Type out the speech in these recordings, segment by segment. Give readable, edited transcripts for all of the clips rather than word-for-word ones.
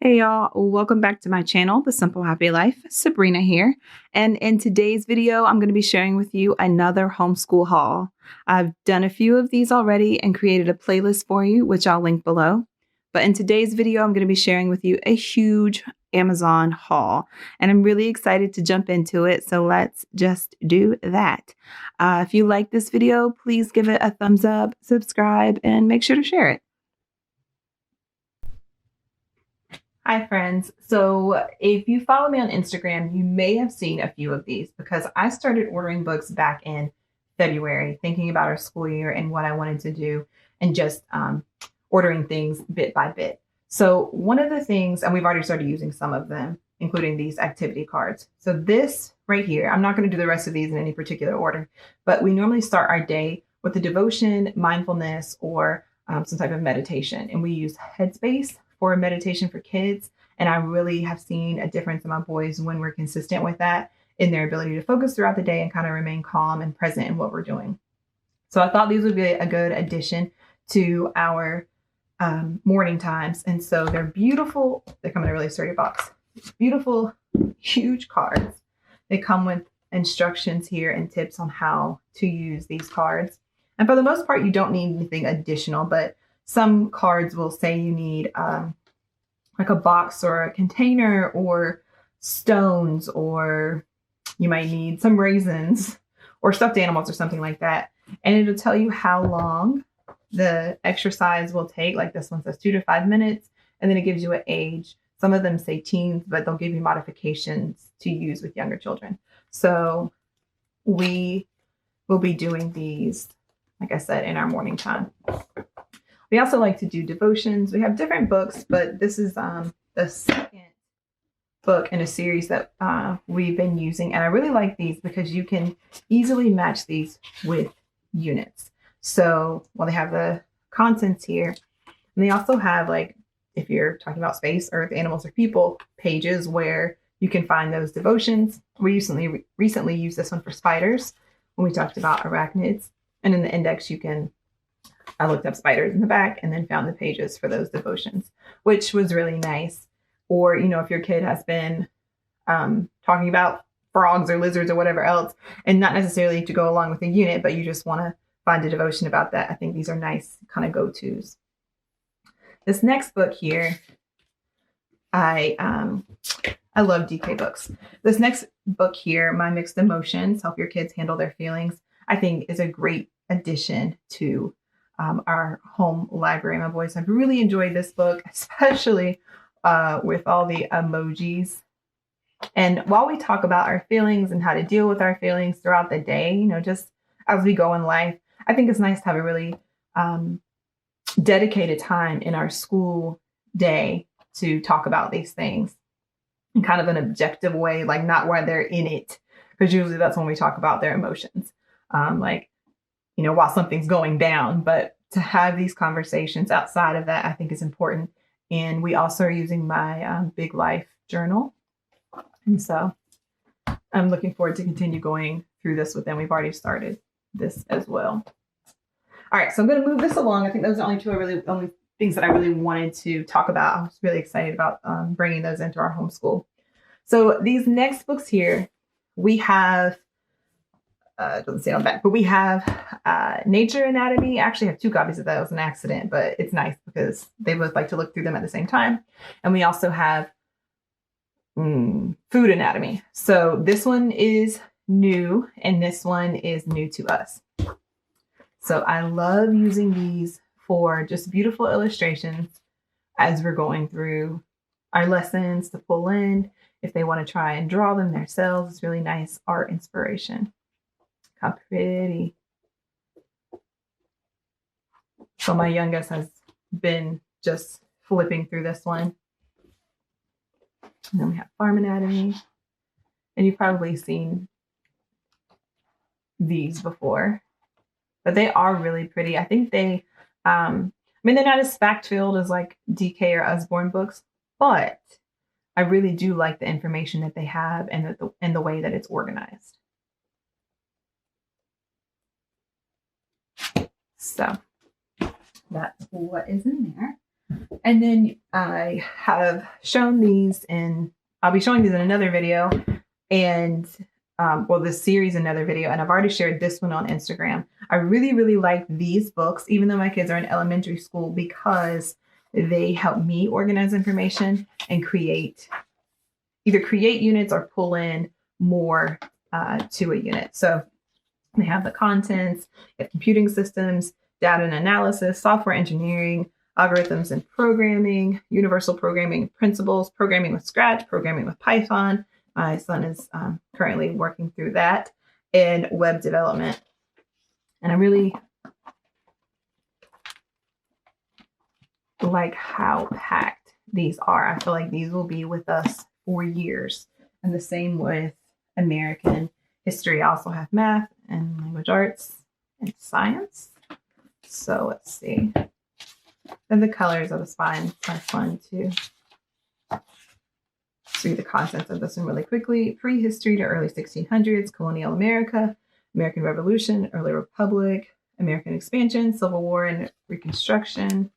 Hey y'all, welcome back to my channel, The Simple Happy Life. Sabrina here. And in today's video, I'm going to be sharing with you another homeschool haul. I've done a few of these already and created a playlist for you, which I'll link below. But in today's video, I'm going to be sharing with you a huge Amazon haul. And I'm really excited to jump into it. So let's just do that. If you like this video, please give it a thumbs up, subscribe, and make sure to share it. Hi friends. So if you follow me on Instagram, you may have seen a few of these because I started ordering books back in February, thinking about our school year and what I wanted to do and just ordering things bit by bit. So one of the things, and we've already started using some of them, including these activity cards. So this right here, I'm not going to do the rest of these in any particular order, but we normally start our day with a devotion, mindfulness, or some type of meditation. And we use Headspace for meditation for kids. And I really have seen a difference in my boys when we're consistent with that in their ability to focus throughout the day and kind of remain calm and present in what we're doing. So I thought these would be a good addition to our morning times. And so they're beautiful. They come in a really sturdy box. Beautiful, huge cards. They come with instructions here and tips on how to use these cards. And for the most part, you don't need anything additional, but some cards will say you need like a box or a container or stones, or you might need some raisins or stuffed animals or something like that. And it'll tell you how long the exercise will take. Like this one says 2 to 5 minutes, and then it gives you an age. Some of them say teens, but they'll give you modifications to use with younger children. So we will be doing these, like I said, in our morning time. We also like to do devotions. We have different books, but this is the second book in a series that we've been using. And I really like these because you can easily match these with units. So, well, they have the contents here. And they also have, like, if you're talking about space, earth, animals, or people, pages where you can find those devotions. We recently used this one for spiders when we talked about arachnids. And in the index, I looked up spiders in the back and then found the pages for those devotions, which was really nice. Or, you know, if your kid has been talking about frogs or lizards or whatever else, and not necessarily to go along with the unit, but you just want to find a devotion about that, I think these are nice kind of go-tos. This next book here, I love DK books. This next book here, My Mixed Emotions, Help Your Kids Handle Their Feelings, I think is a great addition to our home library. My boys have really enjoyed this book, especially with all the emojis. And while we talk about our feelings and how to deal with our feelings throughout the day, you know, just as we go in life, I think it's nice to have a really dedicated time in our school day to talk about these things in kind of an objective way, like not while they're in it, because usually that's when we talk about their emotions. Like, you know, while something's going down, but to have these conversations outside of that, I think is important. And we also are using my Big Life journal. And so I'm looking forward to continue going through this with them. We've already started this as well. All right, so I'm going to move this along. I think those are only things that I really wanted to talk about. I was really excited about bringing those into our homeschool. So these next books here, we have, it doesn't say on the back, but we have Nature Anatomy. I actually have 2 copies of that. It was an accident, but it's nice because they both like to look through them at the same time. And we also have Food Anatomy. So this one is new, and this one is new to us. So I love using these for just beautiful illustrations as we're going through our lessons to pull in. If they want to try and draw them themselves, it's really nice art inspiration. How pretty. So my youngest has been just flipping through this one. And then we have Farm Anatomy. And you've probably seen these before. But they are really pretty. I think they, they're not as fact-filled as like DK or USBORNE books, but I really do like the information that they have and the way that it's organized. So that's what is in there. And then I have shown these I'll be showing these in another video, and well, this series, another video, and I've already shared this one on Instagram. I really, really like these books, even though my kids are in elementary school, because they help me organize information and either create units or pull in more to a unit. So they have the contents, they have computing systems, data and analysis, software engineering, algorithms and programming, universal programming principles, programming with Scratch, programming with Python. My son is currently working through that, and web development. And I really like how packed these are. I feel like these will be with us for years. And the same with American history. I also have math and language arts and science. So let's see. And the colors of the spine are fun too. Let's read the contents of this one really quickly. Prehistory to early 1600s, colonial America, American Revolution, early Republic, American expansion, Civil War and Reconstruction,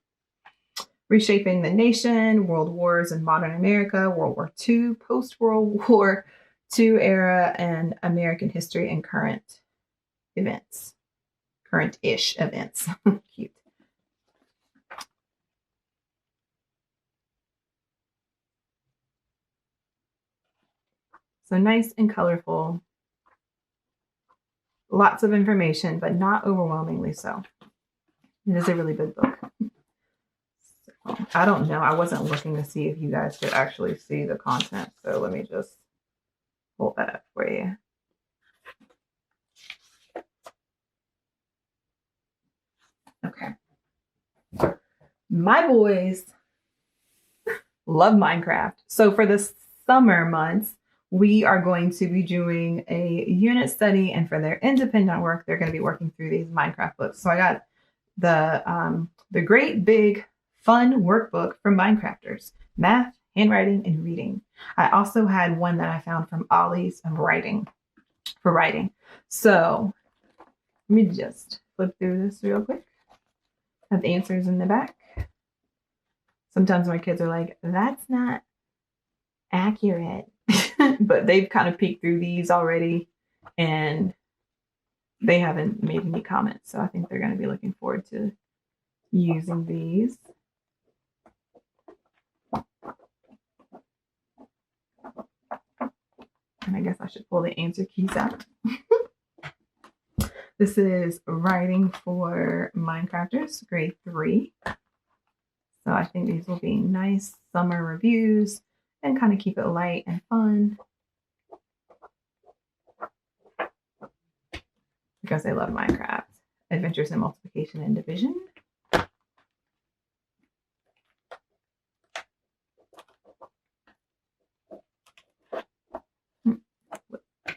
reshaping the nation, world wars in modern America, World War II, post-World War II era, and American history and current events. Current-ish events. Cute. So nice and colorful. Lots of information, but not overwhelmingly so. It is a really big book. So, I don't know. I wasn't looking to see if you guys could actually see the content. So let me just pull that up for you. Okay. My boys love Minecraft. So for the summer months, we are going to be doing a unit study, and for their independent work, they're going to be working through these Minecraft books. So I got the great big fun workbook from Minecrafters, math, handwriting, and reading. I also had one that I found from Ollie's of writing for writing. So let me just flip through this real quick. Have the answers in the back. Sometimes my kids are like, that's not accurate. But they've kind of peeked through these already, and they haven't made any comments. So I think they're going to be looking forward to using these. And I guess I should pull the answer keys out. This is writing for Minecrafters, grade 3. So I think these will be nice summer reviews and kind of keep it light and fun, because they love Minecraft. Adventures in multiplication and division.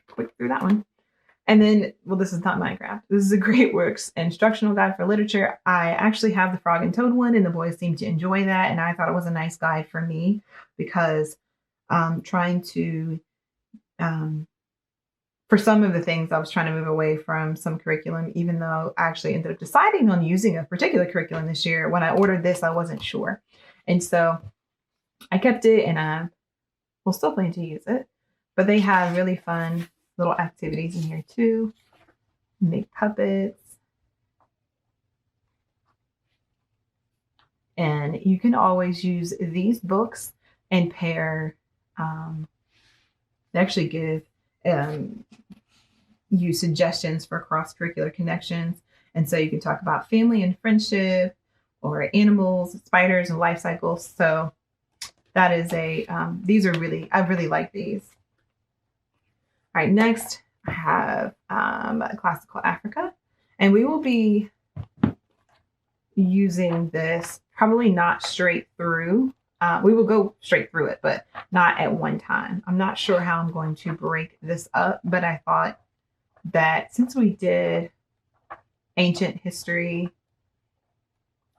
Quick through that one. And then, well, this is not Minecraft. This is a Great Works Instructional Guide for Literature. I actually have the Frog and Toad one, and the boys seem to enjoy that. And I thought it was a nice guide for me, because trying to, for some of the things, I was trying to move away from some curriculum, even though I actually ended up deciding on using a particular curriculum this year. When I ordered this, I wasn't sure. And so I kept it, and I will still plan to use it. But they have really fun little activities in here too. Make puppets. And you can always use these books and pair, they actually give you suggestions for cross-curricular connections. And so you can talk about family and friendship, or animals, spiders, and life cycles. So that is these are I really like these. All right, next I have Classical Africa, and we will be using this probably not straight through. We will go straight through it, but not at one time. I'm not sure how I'm going to break this up, but I thought that since we did ancient history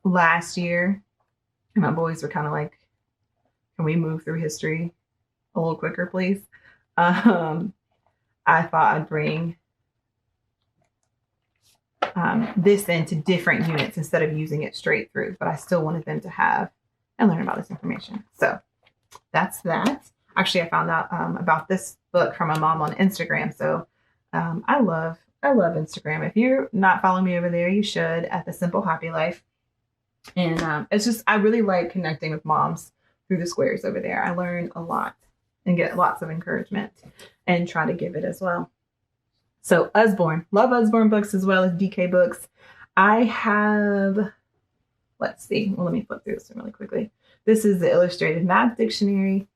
last year, and my boys were kind of like, can we move through history a little quicker, please? I thought I'd bring this into different units instead of using it straight through, but I still wanted them to have and learn about this information. So that's that. Actually, I found out about this book from my mom on Instagram. So I love Instagram. If you're not following me over there, you should, at The Simple Happy Life. And it's just, I really like connecting with moms through the squares over there. I learn a lot and get lots of encouragement and try to give it as well. So Usborne, love Usborne books as well as DK books. I have, let's see, well, let me flip through this one really quickly. This is the Illustrated Math Dictionary.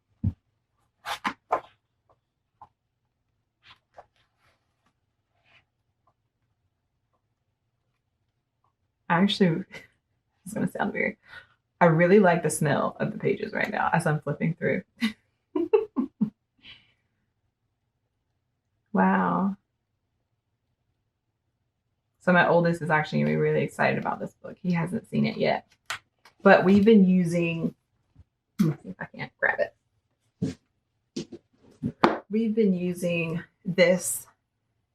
Actually, it's going to sound weird. I really like the smell of the pages right now as I'm flipping through. Wow. So my oldest is actually going to be really excited about this book. He hasn't seen it yet. But we've been using, let's see if I can't grab it. We've been using this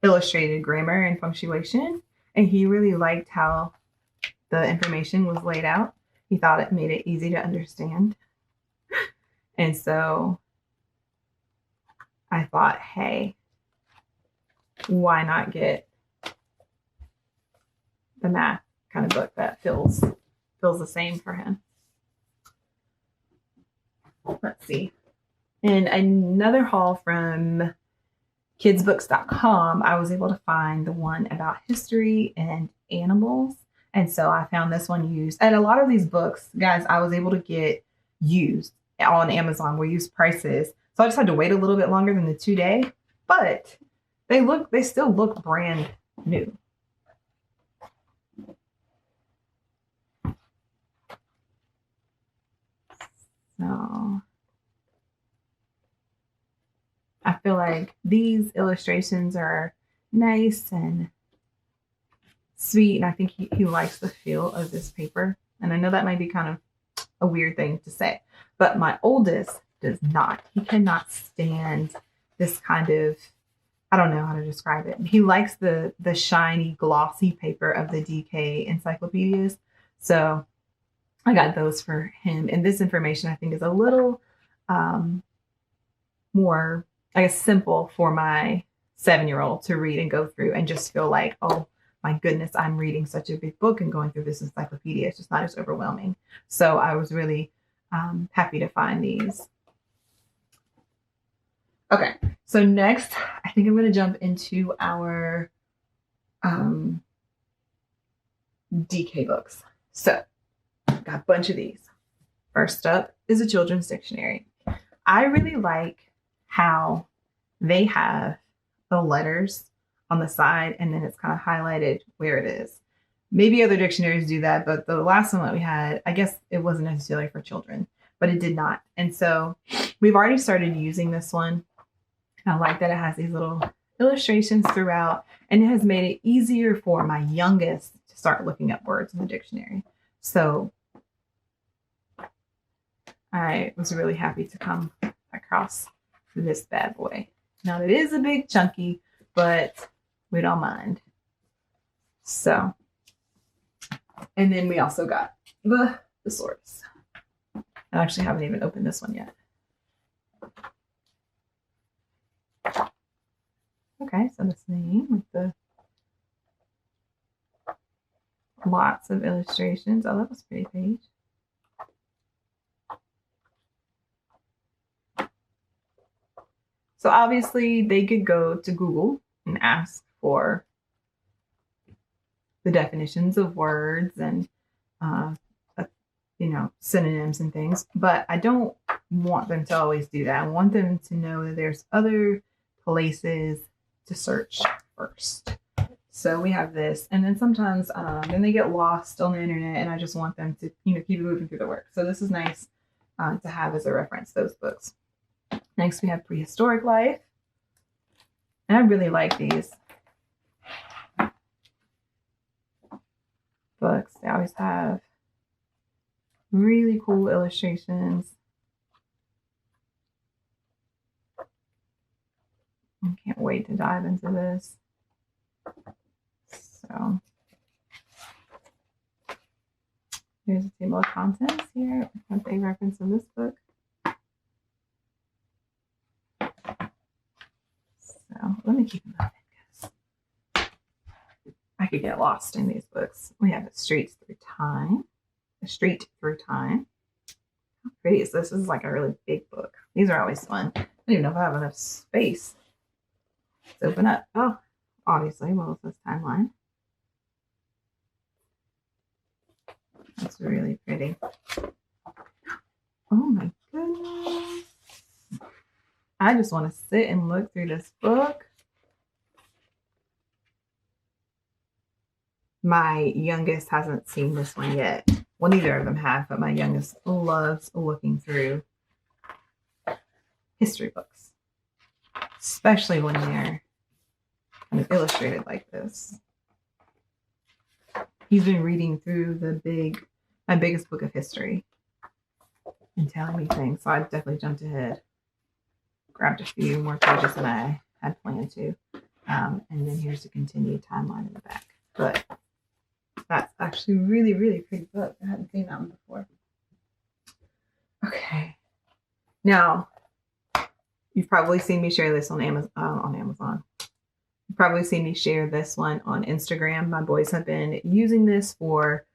illustrated grammar and punctuation, and he really liked how the information was laid out. He thought it made it easy to understand. And so I thought, hey, why not get the math kind of book that feels the same for him. Let's see. In another haul from kidsbooks.com, I was able to find the one about history and animals. And so I found this one used. And a lot of these books, guys, I was able to get used on Amazon were used prices. So I just had to wait a little bit longer than the 2-day, but they still look brand new. So I feel like these illustrations are nice and sweet, and I think he likes the feel of this paper. And I know that might be kind of a weird thing to say, but my oldest does not. He cannot stand this kind of, I don't know how to describe it. He likes the shiny, glossy paper of the DK encyclopedias. So I got those for him. And this information, I think, is a little more, I guess, simple for my 7-year-old to read and go through and just feel like, oh my goodness, I'm reading such a big book and going through this encyclopedia. It's just not as overwhelming. So I was really happy to find these. Okay, so next, I think I'm going to jump into our DK books. So I've got a bunch of these. First up is a children's dictionary. I really like how they have the letters on the side and then it's kind of highlighted where it is. Maybe other dictionaries do that, but the last one that we had, I guess it wasn't necessarily for children, but it did not. And so we've already started using this one. I like that it has these little illustrations throughout, and it has made it easier for my youngest to start looking up words in the dictionary. So I was really happy to come across this bad boy. Now it is a big chunky, but we don't mind. So, and then we also got the Thesaurus. I actually haven't even opened this one yet. Okay, so this name with the lots of illustrations. Oh, that was a pretty page. So obviously they could go to Google and ask for the definitions of words and, synonyms and things, but I don't want them to always do that. I want them to know that there's other places to search first. So we have this, and then sometimes then they get lost on the internet, and I just want them to, keep moving through the work. So this is nice to have as a reference, those books. Next, we have Prehistoric Life. And I really like these books. They always have really cool illustrations. I can't wait to dive into this. So Here's a table of contents here, what they reference in this book. So let me keep them open because I could get lost in these books. We have A Street Through Time. How pretty is this? This is like a really big book. These are always fun. I don't even know if I have enough space. Let's open up. Oh, obviously, well, it says timeline. That's really pretty. Oh my goodness. I just want to sit and look through this book. My youngest hasn't seen this one yet. Well, neither of them have, but my youngest loves looking through history books, especially when they're kind of illustrated like this. He's been reading through my biggest book of history and telling me things. So I definitely jumped ahead, grabbed a few more pages than I had planned to. And then here's the continued timeline in the back. But that's actually a really, really pretty book. I hadn't seen that one before. Okay. Now, you've probably seen me share this on Amazon. You've probably seen me share this one on Instagram. My boys have been using this for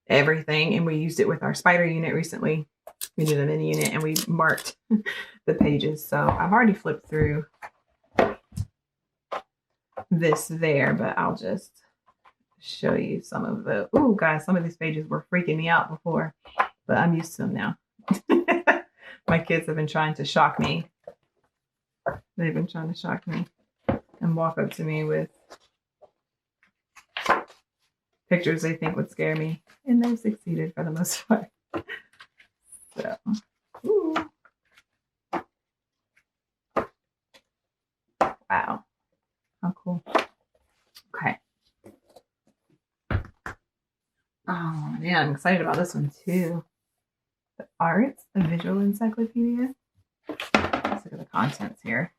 everything, and we used it with our spider unit recently. We did a mini unit, and we marked the pages. So I've already flipped through this there, but I'll just show you some of the, ooh, guys, some of these pages were freaking me out before, but I'm used to them now. My kids have been trying to shock me. They've been trying to shock me and walk up to me with pictures they think would scare me, and they've succeeded for the most part. So, ooh. Wow. How cool. Okay. Oh man, I'm excited about this one too. The Arts, a Visual Encyclopedia. Let's look at the contents here.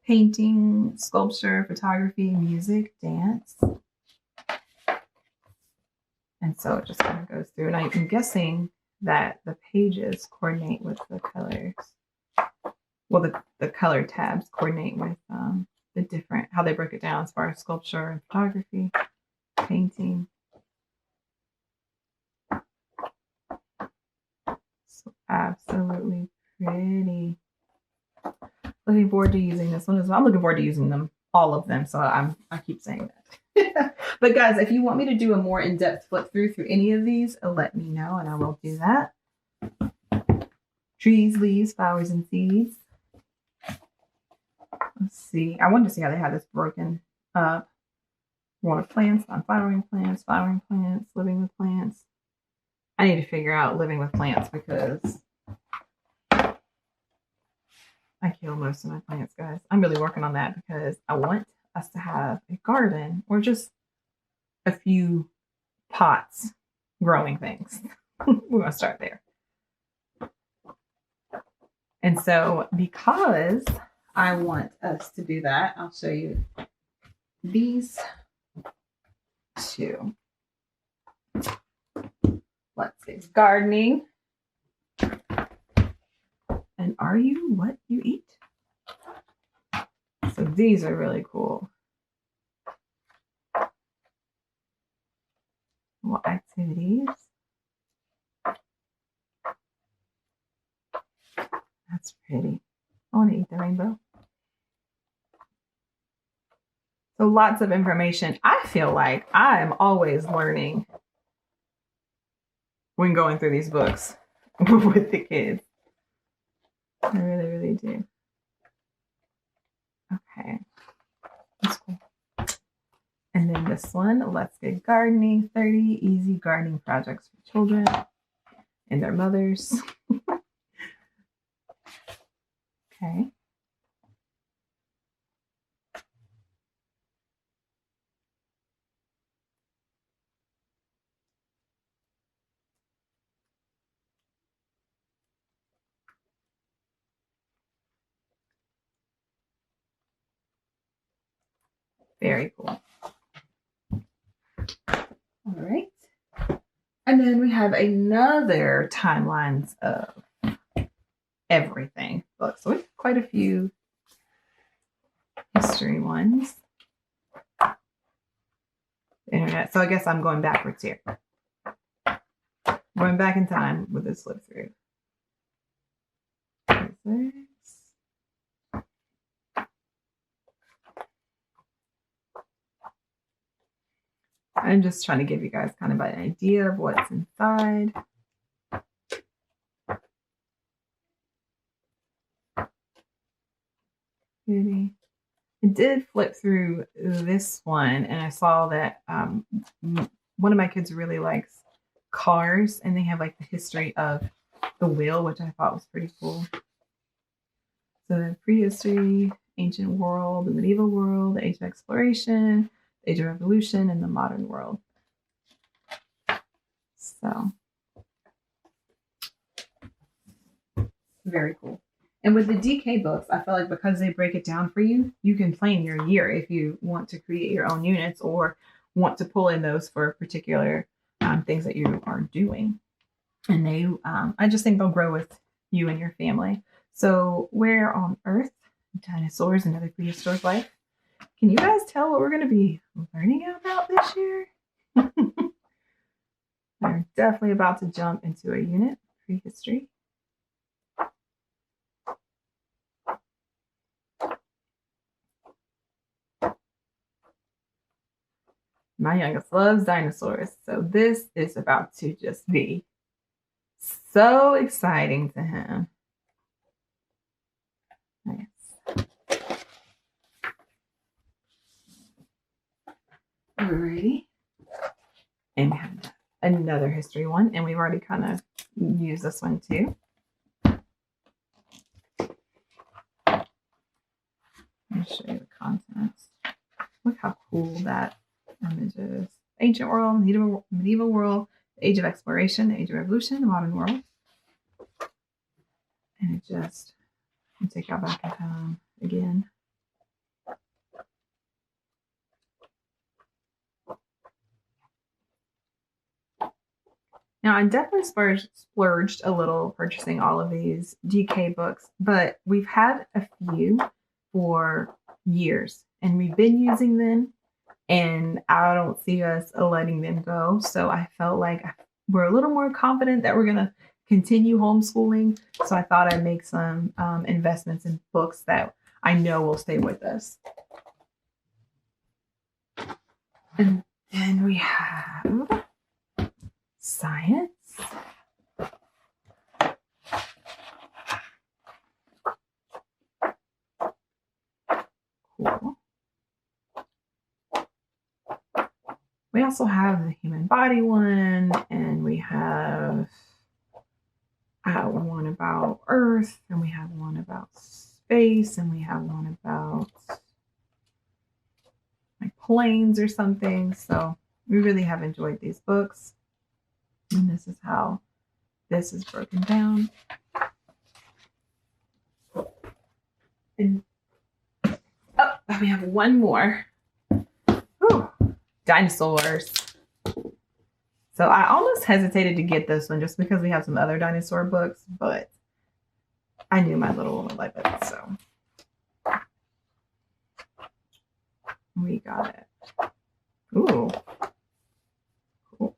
Painting, sculpture, photography, music, dance. And so it just kind of goes through. And I'm guessing that the pages coordinate with the colors. Well, the color tabs coordinate with the different, how they break it down as far as sculpture and photography, painting. So absolutely pretty. Looking forward to using this one as well. I'm looking forward to using them, all of them. So I keep saying that. But guys, if you want me to do a more in-depth flip through any of these, let me know and I will do that. Trees, leaves, flowers, and seeds. Let's see. I wanted to see how they had this broken up. Water plants, non-flowering plants, flowering plants, living with plants. I need to figure out living with plants because I kill most of my plants, guys. I'm really working on that because I want us to have a garden or just a few pots growing things. We're going to start there. And so because I want us to do that, I'll show you these two. Let's see. Gardening. And are you what you eat? So these are really cool. Well, activities. That's pretty. I want to eat the rainbow. So lots of information. I feel like I'm always learning when going through these books with the kids. I really, really do. Okay. That's cool. And then this one, Let's Get Gardening, 30 Easy Gardening Projects for Children and their mothers. Okay. Very cool. All right. And then we have another timelines of everything book. So we have quite a few history ones. Internet. So I guess I'm going backwards here. Going back in time with this flip through. I'm just trying to give you guys kind of an idea of what's inside. I did flip through this one and I saw that one of my kids really likes cars, and they have like the history of the wheel, which I thought was pretty cool. So the prehistory, ancient world, the medieval world, the age of exploration, the age of revolution, and the modern world. So very cool. And with the DK books, I feel like because they break it down for you, you can plan your year if you want to create your own units or want to pull in those for particular things that you are doing. And they, I just think they'll grow with you and your family. So where on earth, dinosaurs and other prehistoric life? Can you guys tell what we're going to be learning about this year? We're definitely about to jump into a unit, prehistory. My youngest loves dinosaurs, so this is about to just be so exciting to him. Nice. Alrighty. And we have another history one, and we've already kind of used this one too. Let me show you the contents. Look how cool that image is. Ancient world, medieval world, the age of exploration, the age of revolution, the modern world. And it just, I'll take y'all back in time again. Now, I definitely splurged a little purchasing all of these DK books, but we've had a few for years, and we've been using them, and I don't see us letting them go. So I felt like we're a little more confident that we're going to continue homeschooling. So I thought I'd make some investments in books that I know will stay with us. And then we have science. Cool. We also have the human body one, and we have one about Earth, and we have one about space, and we have one about like planes or something. So we really have enjoyed these books. And this is how this is broken down. And we have one more. Whew. Dinosaurs. So I almost hesitated to get this one just because we have some other dinosaur books, but I knew my little one would like it, so we got it. Ooh. Cool.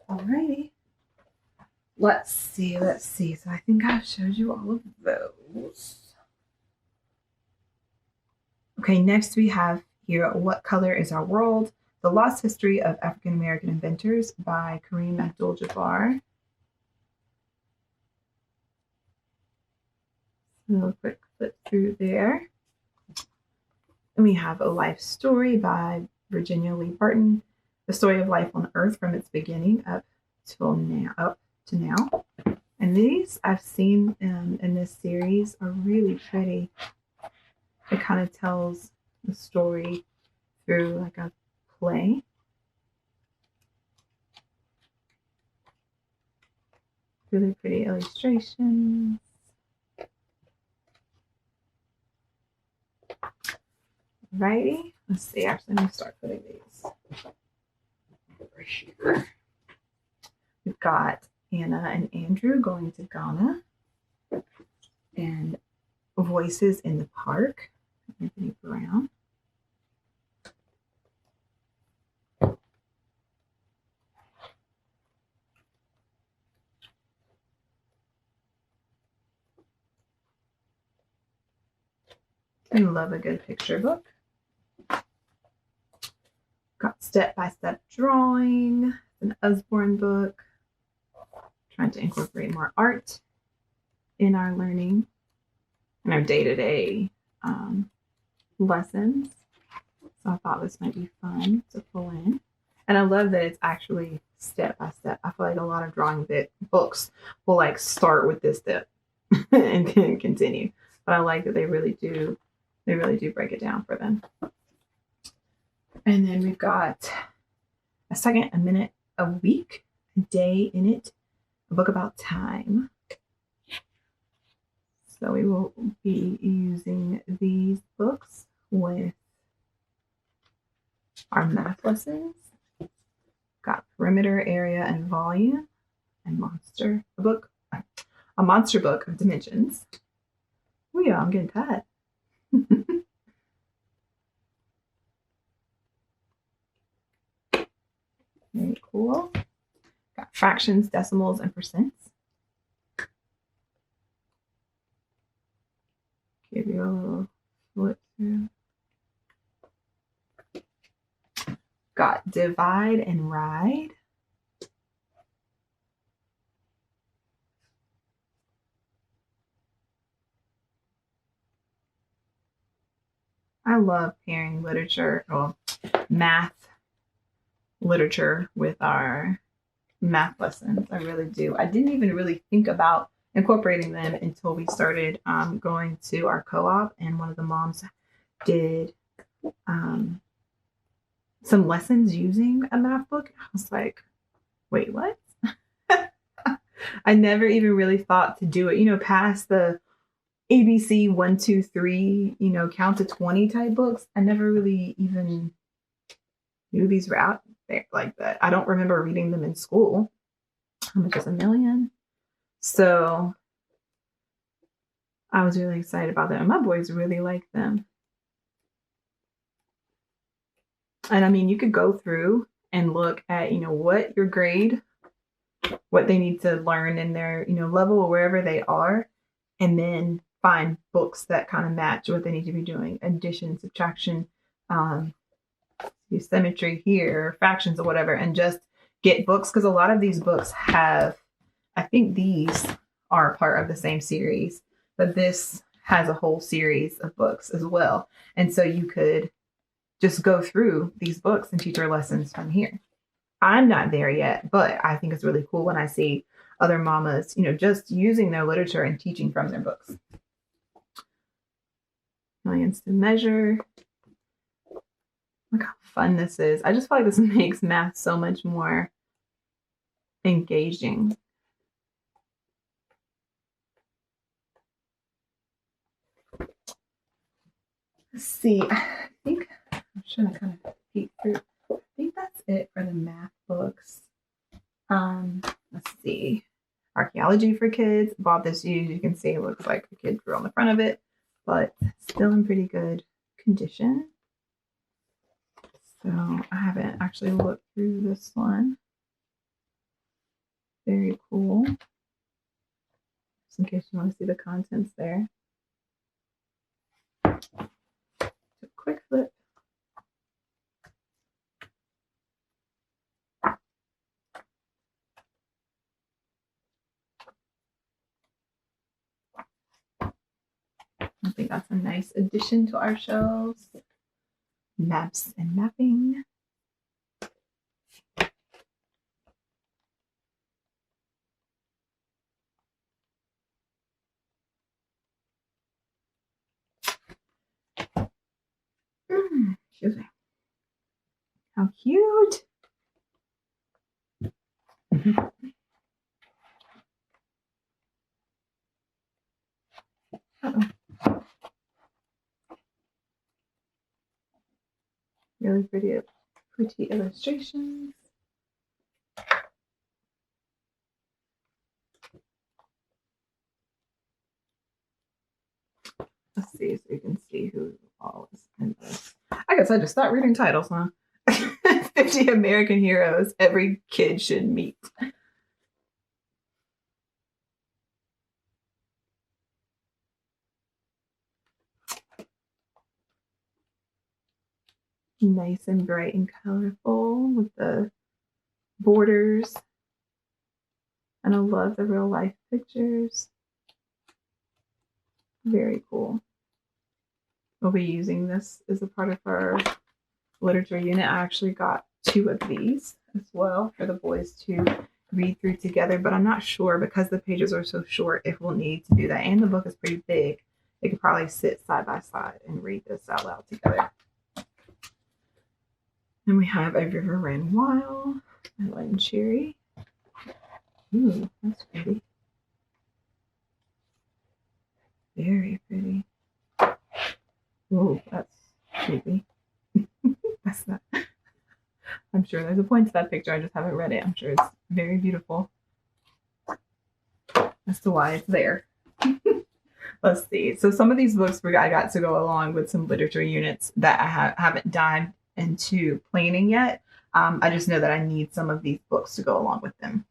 Alrighty. Let's see. So I think I've showed you all of those. Okay, next we have here, What Color is Our World? The Lost History of African American Inventors by Kareem Abdul-Jabbar. So a quick flip through there. And we have A Life Story by Virginia Lee Burton. The story of life on Earth from its beginning up to now. And these I've seen in this series are really pretty. It kind of tells the story through like a play. Really pretty illustrations. Righty. Let's see. Actually, let me start putting these over here. We've got Anna and Andrew going to Ghana, and Voices in the Park, Anthony Brown. I love a good picture book. Got step-by-step drawing, an USBORNE book. Trying to incorporate more art in our learning and our day-to-day lessons. So I thought this might be fun to pull in. And I love that it's actually step-by-step. I feel like a lot of drawing books will like start with this step and then continue. But I like that they really do break it down for them. And then we've got a second, a minute, a week, a day in it, a book about time. So we will be using these books with our math lessons. Got perimeter, area, and volume, and a monster book of dimensions. Oh yeah, I'm getting tired. Very cool. Got fractions, decimals, and percents. Give you a little flip through. Got divide and ride. I love pairing math literature with our math lessons. I really do. I didn't even really think about incorporating them until we started going to our co-op, and one of the moms did some lessons using a math book. I was like, wait, what? I never even really thought to do it, past the ABC 1, 2, 3, count to 20 type books. I never really even knew these were out there like that. I don't remember reading them in school. How much is a million? So I was really excited about them. My boys really like them. And I mean, you could go through and look at, what your grade, what they need to learn in their, level or wherever they are, and then find books that kind of match what they need to be doing. Addition, subtraction, symmetry here, fractions or whatever, and just get books. Because a lot of these books have, I think these are part of the same series, but this has a whole series of books as well. And so you could just go through these books and teach our lessons from here. I'm not there yet, but I think it's really cool when I see other mamas, just using their literature and teaching from their books. Millions to measure. Look how fun this is. I just feel like this makes math so much more engaging. Let's see. I think I'm trying to kind of peek through. I think that's it for the math books. Let's see. Archaeology for kids. Bought this used. You can see it looks like a kid drew on the front of it, but still in pretty good condition. So I haven't actually looked through this one. Very cool. Just in case you want to see the contents there. A quick flip. I think that's a nice addition to our shelves. Maps and mapping. Excuse me. How cute. Really pretty illustrations. Let's see so you can see who all is in this. I guess I just start reading titles, huh? 50 American heroes every kid should meet. Nice and bright and colorful with the borders. And I love the real life pictures. Very cool. We'll be using this as a part of our literature unit. I actually got 2 of these as well for the boys to read through together, but I'm not sure because the pages are so short if we'll need to do that. And the book is pretty big. They could probably sit side by side and read this out loud together. And we have A River Ran Wild, Lemon Cherry. Ooh, that's pretty. Very pretty. Ooh, that's creepy. That's not. I'm sure there's a point to that picture. I just haven't read it. I'm sure it's very beautiful as to why it's there. Let's see. So some of these books I got to go along with some literature units that I haven't dived into planning yet. I just know that I need some of these books to go along with them.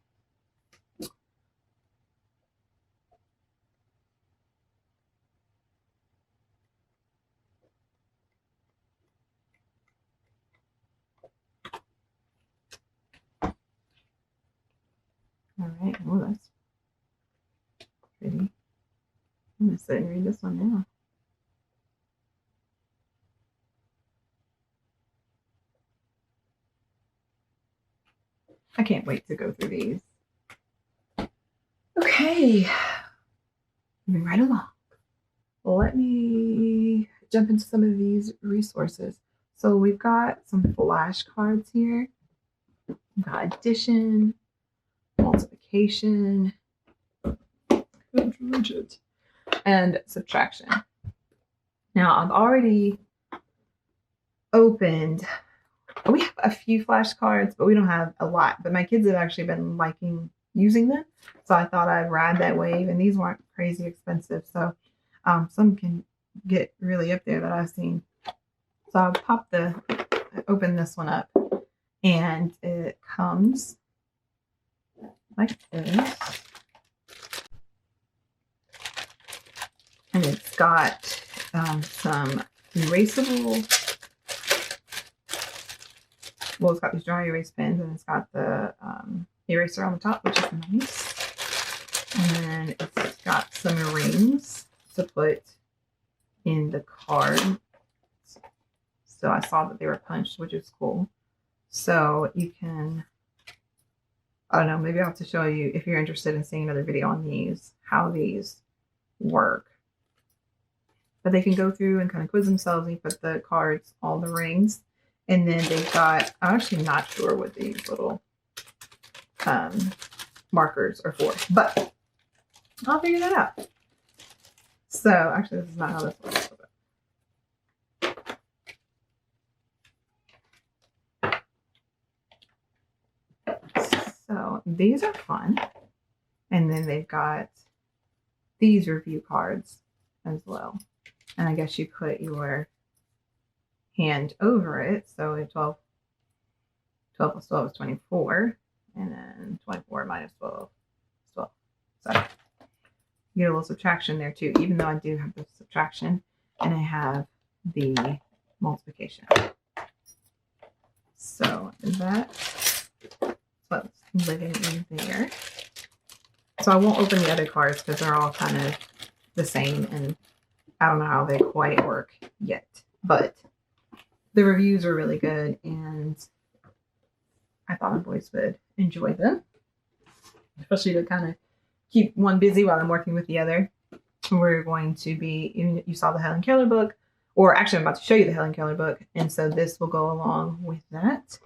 All right. Oh, that's pretty. I'm going to sit and read this one now. I can't wait to go through these. Okay. Moving right along. Let me jump into some of these resources. So we've got some flashcards here. We've got addition, multiplication, and subtraction. Now I've already opened, we have a few flashcards, but we don't have a lot. But my kids have actually been liking using them. So I thought I'd ride that wave. And these weren't crazy expensive. So some can get really up there that I've seen. So I'll open this one up. And it comes like this. And it's got some erasable, well, it's got these dry erase pens, and it's got the eraser on the top, which is nice. And then it's got some rings to put in the card. So I saw that they were punched, which is cool. So you can, I don't know, maybe I'll have to show you, if you're interested in seeing another video on these, how these work. But they can go through and kind of quiz themselves and put the cards, all the rings. And then they've got, I'm actually not sure what these little markers are for, but I'll figure that out. So actually, this is not how this works. So these are fun. And then they've got these review cards as well. And I guess you put your hand over it. So 12 plus 12 is 24. And then 24 minus 12 is 12. So you get a little subtraction there too, even though I do have the subtraction and I have the multiplication. So that's what's living in there. So I won't open the other cards because they're all kind of the same and I don't know how they quite work yet. But the reviews are really good and I thought my boys would enjoy them, especially to kind of keep one busy while I'm working with the other. We're going to be, you saw the Helen Keller book, or actually I'm about to show you the Helen Keller book. And so this will go along with that.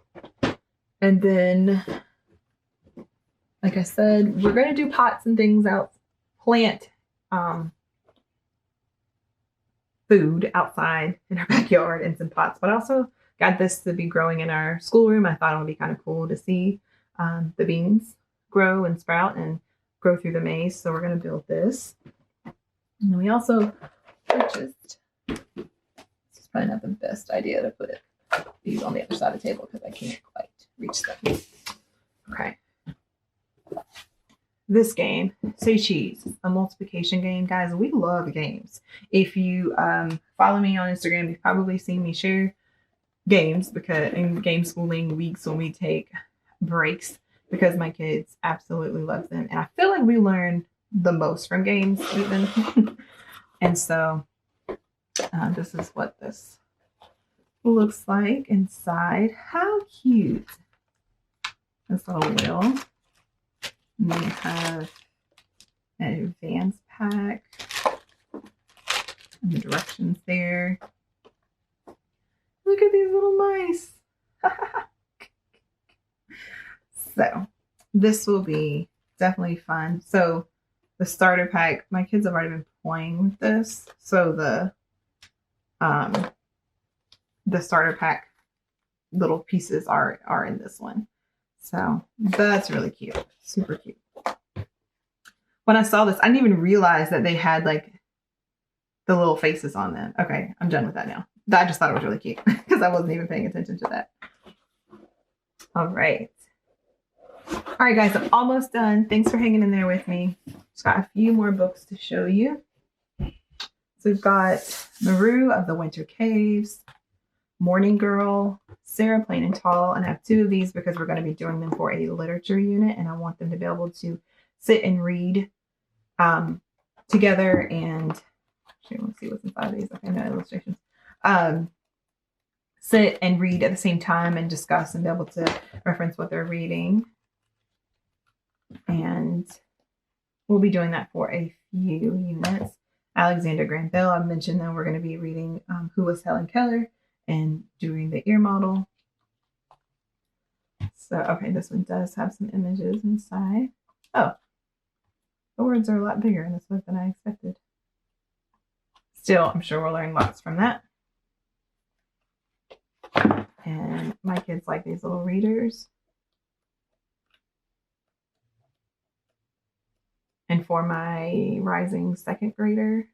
And then, like I said, we're going to do pots and things out, plant food outside in our backyard and some pots. But I also got this to be growing in our schoolroom. I thought it would be kind of cool to see the beans grow and sprout and grow through the maze. So we're going to build this. And then we also purchased, this is probably not the best idea to put these on the other side of the table because I can't quite reach them. Okay. This game, Say Cheese, a multiplication game. Guys, we love games. If you follow me on Instagram, you've probably seen me share games because in game schooling weeks when we take breaks because my kids absolutely love them. And I feel like we learn the most from games even. And so this is what this looks like inside. How cute. This little wheel. And we have an advanced pack. And the directions there. Look at these little mice. So this will be definitely fun. So the starter pack, my kids have already been playing with this. So the starter pack little pieces are in this one. So that's really cute. Super cute. When I saw this, I didn't even realize that they had like the little faces on them. Okay, I'm done with that now. I just thought it was really cute because I wasn't even paying attention to that. All right. All right, guys, I'm almost done. Thanks for hanging in there with me. Just got a few more books to show you. So we've got Maru of the Winter Caves, Morning Girl, Sarah Plain and Tall, and I have two of these because we're going to be doing them for a literature unit, and I want them to be able to sit and read together. And actually, let's see what's inside of these. Okay, no illustrations. Sit and read at the same time and discuss and be able to reference what they're reading. And we'll be doing that for a few units. Alexander Graham Bell, I mentioned that we're going to be reading Who Was Helen Keller and doing the ear model. So, okay, this one does have some images inside. Oh, the words are a lot bigger in this book than I expected. Still, I'm sure we'll learn lots from that. And my kids like these little readers. And for my rising second grader,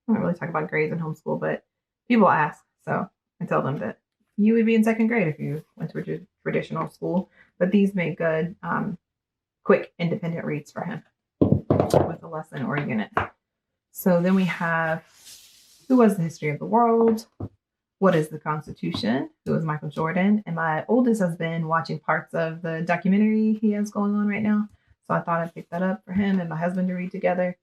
I don't really talk about grades in homeschool, but people ask. So I tell them that you would be in second grade if you went to a traditional school. But these make good, quick, independent reads for him with a lesson or a unit. So then we have Who Was the History of the World? What is the Constitution? Who is Michael Jordan? And my oldest has been watching parts of the documentary he has going on right now. So I thought I'd pick that up for him and my husband to read together.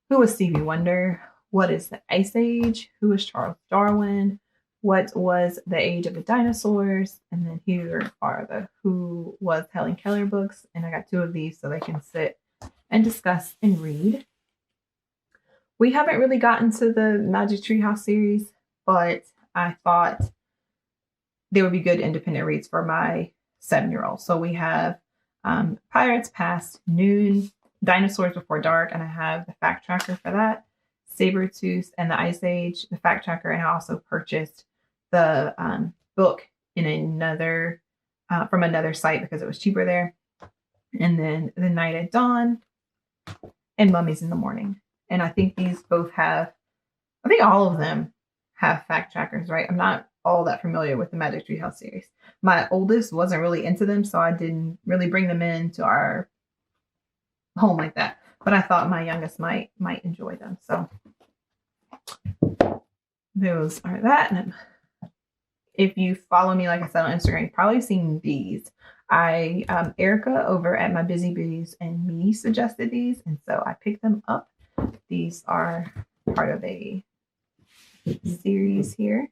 Who was Stevie Wonder? What is the Ice Age? Who is Charles Darwin? What was the Age of the Dinosaurs? And then here are the Who Was Helen Keller books. And I got two of these so they can sit and discuss and read. We haven't really gotten to the Magic Treehouse series, but I thought they would be good independent reads for my 7-year-old. So we have Pirates Past Noon, Dinosaurs Before Dark, and I have the fact tracker for that. Sabretooth and the Ice Age, the fact tracker, and I also purchased the book in another from another site because it was cheaper there. And then The Night at Dawn and Mummies in the Morning. And I think these both have, I think all of them have fact trackers, right? I'm not all that familiar with the Magic Treehouse series. My oldest wasn't really into them, so I didn't really bring them into our home like that. But I thought my youngest might enjoy them. So those are that. And if you follow me, like I said on Instagram, you've probably seen these. Erica over at My Busy Bees and Me suggested these, and so I picked them up. These are part of a series here.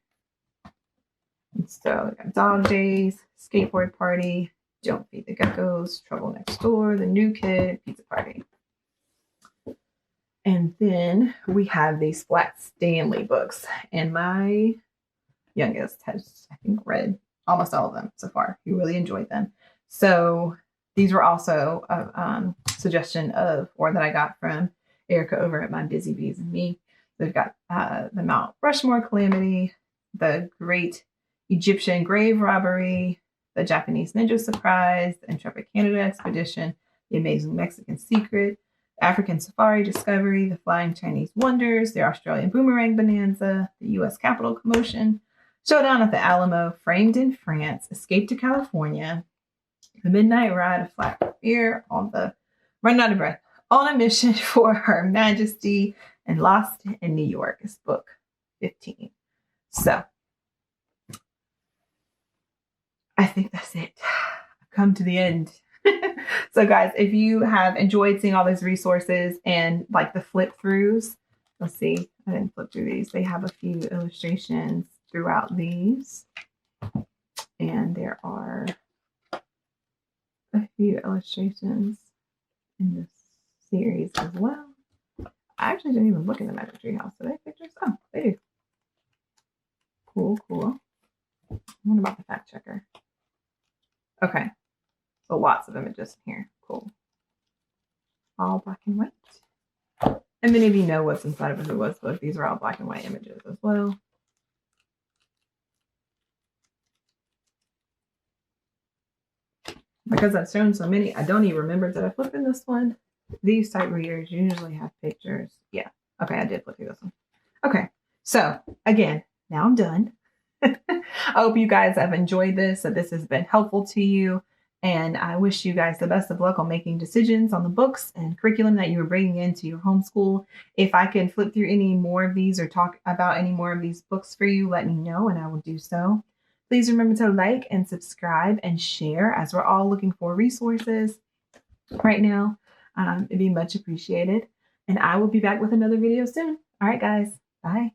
And so we got Dog Days, Skateboard Party, Don't Feed the Geckos, Trouble Next Door, The New Kid, Pizza Party. And then we have these Flat Stanley books. And my youngest has, I think, read almost all of them so far. He really enjoyed them. So these were also a suggestion of, or that I got from Erica over at My Busy Bees and Me. They've got the Mount Rushmore Calamity, The Great Egyptian grave robbery, the Japanese ninja surprise, the intrepid Canada expedition, the amazing Mexican secret, African safari discovery, the flying Chinese wonders, the Australian boomerang bonanza, the U.S. Capitol commotion, showdown at the Alamo, framed in France, escape to California, the midnight ride of flat beer on the running out of breath, on a mission for Her Majesty, and Lost in New York is book 15. So I think that's it. I've come to the end. So guys, if you have enjoyed seeing all those resources and like the flip throughs, let's see, I didn't flip through these. They have a few illustrations throughout these. And there are a few illustrations in this series as well. I actually didn't even look in the Magic Tree House. Do they have pictures? Oh, they do. Cool, cool. What about the fact checker? Okay. So lots of images here. Cool. All black and white. And many of you know what's inside of a Who Was book. These are all black and white images as well. Because I've shown so many, I don't even remember that I flipped in this one. These type readers usually have pictures. Yeah. Okay, I did flip through this one. Okay. So again, now I'm done. I hope you guys have enjoyed this, that this has been helpful to you. And I wish you guys the best of luck on making decisions on the books and curriculum that you are bringing into your homeschool. If I can flip through any more of these or talk about any more of these books for you, let me know and I will do so. Please remember to like and subscribe and share as we're all looking for resources right now. It'd be much appreciated. And I will be back with another video soon. All right, guys. Bye.